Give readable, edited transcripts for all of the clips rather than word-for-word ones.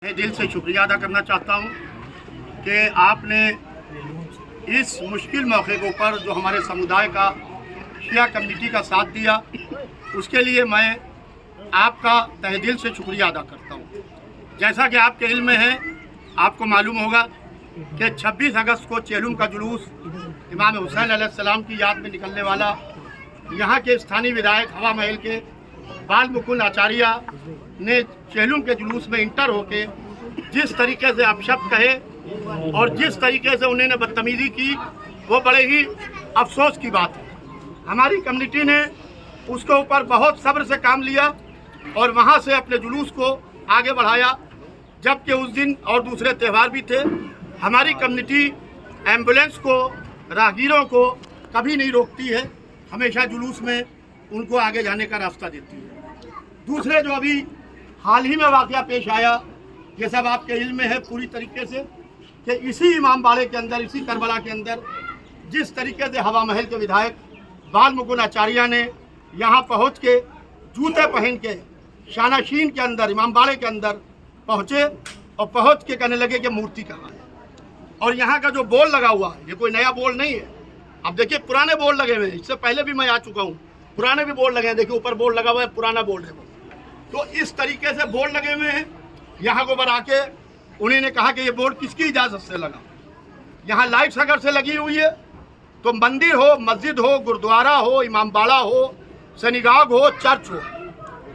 तहे दिल से शुक्रिया अदा करना चाहता हूँ कि आपने इस मुश्किल मौके के ऊपर जो हमारे समुदाय का शिया कम्युनिटी का साथ दिया, उसके लिए मैं आपका तहे दिल से शुक्रिया अदा करता हूँ। जैसा कि आपके इल्म में है, आपको मालूम होगा कि 26 अगस्त को चेहलुम का जुलूस इमाम हुसैन अलैहिस्सलाम की याद में निकलने वाला, यहाँ के स्थानीय विधायक हवा महल के बाल मुकुंद आचार्य ने चेहलुम के जुलूस में इंटर होके जिस तरीके से अपशब्द कहे और जिस तरीके से उन्होंने बदतमीजी की, वो बड़े ही अफसोस की बात है। हमारी कम्युनिटी ने उसके ऊपर बहुत सब्र से काम लिया और वहाँ से अपने जुलूस को आगे बढ़ाया। जबकि उस दिन और दूसरे त्यौहार भी थे, हमारी कम्युनिटी एम्बुलेंस को, राहगीरों को कभी नहीं रोकती है, हमेशा जुलूस में उनको आगे जाने का रास्ता देती है। दूसरे जो अभी हाल ही में वाक़या पेश आया, ये सब आपके इल्म में है पूरी तरीके से कि इसी इमामबाड़े के अंदर, इसी करबला के अंदर जिस तरीके से हवा महल के विधायक बाल मुकुंद आचार्य ने यहाँ पहुँच के जूते पहन के शानाशीन के अंदर, इमामबाड़े के अंदर पहुँचे और पहुँच के कहने लगे कि मूर्ति कहाँ है। और यहाँ का जो बोर्ड लगा हुआ है, ये कोई नया बोर्ड नहीं है। अब देखिए पुराने बोर्ड लगे हुए हैं, इससे पहले भी मैं आ चुका हूँ, पुराने भी बोर्ड लगे हैं। देखिए ऊपर बोर्ड लगा हुआ है, पुराना बोर्ड है वो। तो इस तरीके से बोर्ड लगे हुए हैं। यहाँ को ऊपर आके उन्होंने कहा कि ये बोर्ड किसकी इजाज़त से लगा। यहाँ लाइट्स अगर से लगी हुई है तो मंदिर हो, मस्जिद हो, गुरुद्वारा हो, इमामबाड़ा हो, सनीगाग हो, चर्च हो,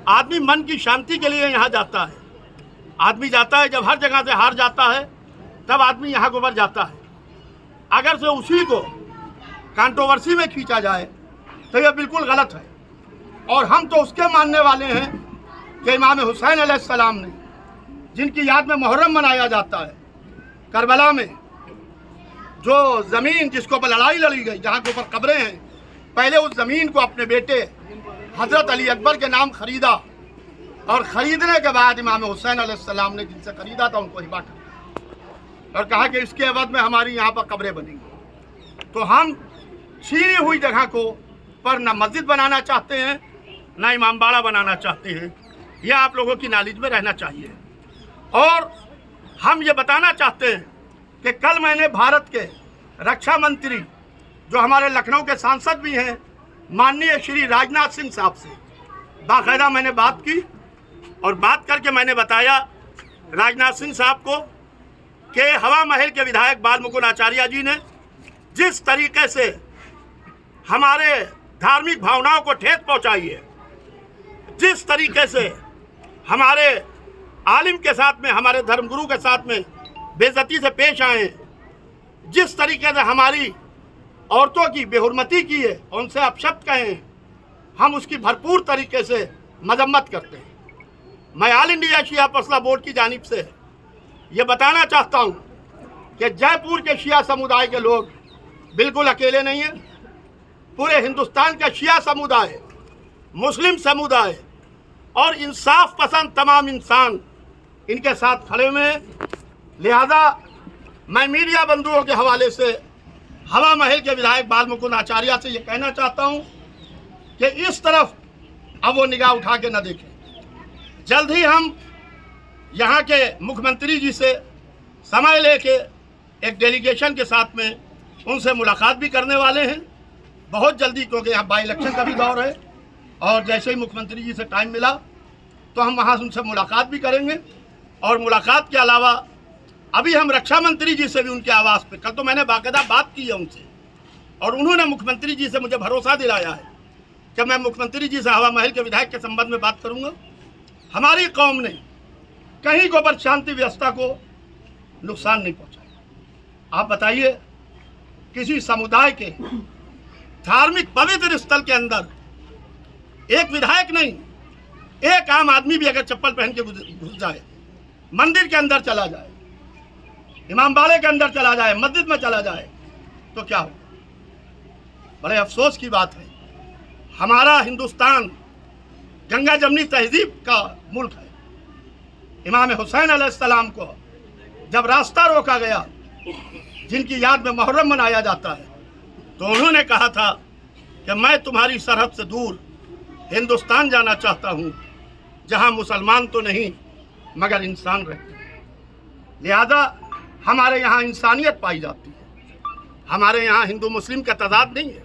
आदमी मन की शांति के लिए यहाँ जाता है। आदमी जाता है जब हर जगह से हार जाता है, तब आदमी यहाँ के ऊपर जाता है। अगर से उसी को कंट्रोवर्सी में खींचा जाए तो यह बिल्कुल गलत है। और हम तो उसके मानने वाले हैं कि इमाम हुसैन अलैहिस्सलाम ने, जिनकी याद में मुहर्रम मनाया जाता है, करबला में जो ज़मीन जिसके ऊपर लड़ाई लड़ी गई, जहाँ के ऊपर कब्रें हैं, पहले उस ज़मीन को अपने बेटे हज़रत अली अकबर के नाम खरीदा और ख़रीदने के बाद इमाम हुसैन अलैहिस्सलाम ने जिनसे ख़रीदा था उनको हिबा कर और कहा कि इसके एवज में हमारी यहाँ पर कब्रें बनेंगी। तो हम छीनी हुई जगह को पर ना मस्जिद बनाना चाहते हैं, ना इमामबाड़ा बनाना चाहते हैं। यह आप लोगों की नॉलेज में रहना चाहिए। और हम ये बताना चाहते हैं कि कल मैंने भारत के रक्षा मंत्री, जो हमारे लखनऊ के सांसद भी हैं, माननीय श्री राजनाथ सिंह साहब से बाकायदा मैंने बात की और बात करके मैंने बताया राजनाथ सिंह साहब को कि हवा महल के विधायक बाल मुकुंद आचार्य जी ने जिस तरीके से हमारे धार्मिक भावनाओं को ठेस पहुंचाई है, जिस तरीके से हमारे आलिम के साथ में, हमारे धर्मगुरु के साथ में बेइज्जती से पेश आए, जिस तरीके से हमारी औरतों की बेहुरमती की है, उनसे अपशब्द कहे, हम उसकी भरपूर तरीके से मजम्मत करते हैं। मैं ऑल इंडिया शिया मसला बोर्ड की जानिब से ये बताना चाहता हूँ कि जयपुर के शिया समुदाय के लोग बिल्कुल अकेले नहीं हैं। पूरे हिंदुस्तान का शिया समुदाय, मुस्लिम समुदाय और इंसाफ पसंद तमाम इंसान इनके साथ खड़े हुए हैं। लिहाजा मैं मीडिया बंधुओं के हवाले से हवा महल के विधायक बाल मुकुंद आचार्य से ये कहना चाहता हूँ कि इस तरफ अब वो निगाह उठा के न देखें। जल्द ही हम यहाँ के मुख्यमंत्री जी से समय लेके एक डेलीगेशन के साथ में उनसे मुलाकात भी करने वाले हैं बहुत जल्दी, क्योंकि यहाँ बाई इलेक्शन का भी दौर है। और जैसे ही मुख्यमंत्री जी से टाइम मिला तो हम वहाँ उनसे मुलाकात भी करेंगे। और मुलाकात के अलावा अभी हम रक्षा मंत्री जी से भी उनके आवास पे, कल तो मैंने बाकायदा बात की है उनसे और उन्होंने मुख्यमंत्री जी से मुझे भरोसा दिलाया है कि मैं मुख्यमंत्री जी से हवा महल के विधायक के संबंध में बात करूँगा। हमारी कौम ने कहीं को पर शांति व्यवस्था को नुकसान नहीं पहुँचाया। आप बताइए, किसी समुदाय के धार्मिक पवित्र स्थल के अंदर एक विधायक नहीं, एक आम आदमी भी अगर चप्पल पहन के घुस जाए, मंदिर के अंदर चला जाए, इमामबाड़े के अंदर चला जाए, मस्जिद में चला जाए, तो क्या हो? बड़े अफसोस की बात है। हमारा हिंदुस्तान गंगा जमनी तहजीब का मुल्क है। इमाम हुसैन अलैहिस्सलाम को जब रास्ता रोका गया, जिनकी याद में मुहर्रम मनाया जाता है, तो उन्होंने कहा था कि मैं तुम्हारी सरहद से दूर हिंदुस्तान जाना चाहता हूँ, जहाँ मुसलमान तो नहीं मगर इंसान रहते हैं। लिहाजा हमारे यहाँ इंसानियत पाई जाती है। हमारे यहाँ हिंदू मुस्लिम का तजाद नहीं है,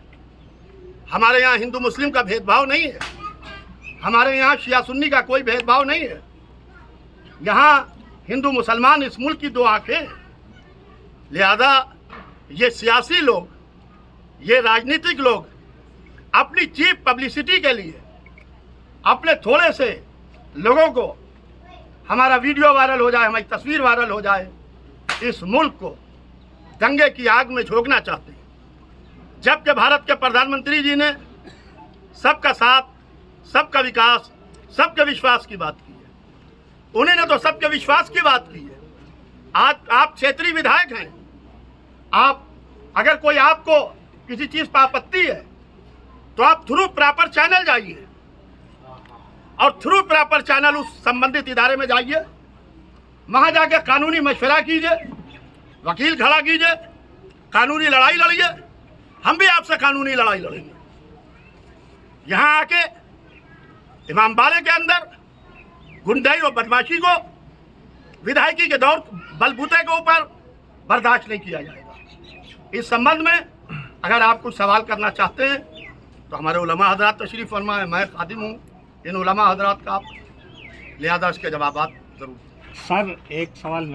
हमारे यहाँ हिंदू मुस्लिम का भेदभाव नहीं है, हमारे यहाँ शिया सुन्नी का कोई भेदभाव नहीं है। यहाँ हिंदू मुसलमान इस मुल्क की दो आंखें हैं। लिहाजा ये सियासी लोग, ये राजनीतिक लोग अपनी चीप पब्लिसिटी के लिए अपने थोड़े से लोगों को, हमारा वीडियो वायरल हो जाए, हमारी तस्वीर वायरल हो जाए, इस मुल्क को दंगे की आग में झोंकना चाहते हैं। जबकि भारत के प्रधानमंत्री जी ने सबका साथ, सबका विकास, सबके विश्वास की बात की है। उन्होंने तो सबके विश्वास की बात की है। आज आप क्षेत्रीय विधायक हैं, आप अगर कोई आपको किसी चीज़ पर आपत्ति है तो आप थ्रू प्रॉपर चैनल जाइए और थ्रू प्रॉपर चैनल उस संबंधित इदारे में जाइए, वहाँ जाके कानूनी मशवरा कीजिए, वकील खड़ा कीजिए, कानूनी लड़ाई लड़िए। हम भी आपसे कानूनी लड़ाई लड़ेंगे। यहाँ आके इमामबाड़े के अंदर गुंडाई और बदमाशी को विधायकी के दौर बलबूते के ऊपर बर्दाश्त नहीं किया जाएगा। इस संबंध में अगर आप कुछ सवाल करना चाहते हैं तो हमारे उलमा हजरात तशरीफ़ फरमाएं। मैं खादिम हूँ इन उलमा हजरात का, लिहाजा इसके जवाब जरूर। सर एक सवाल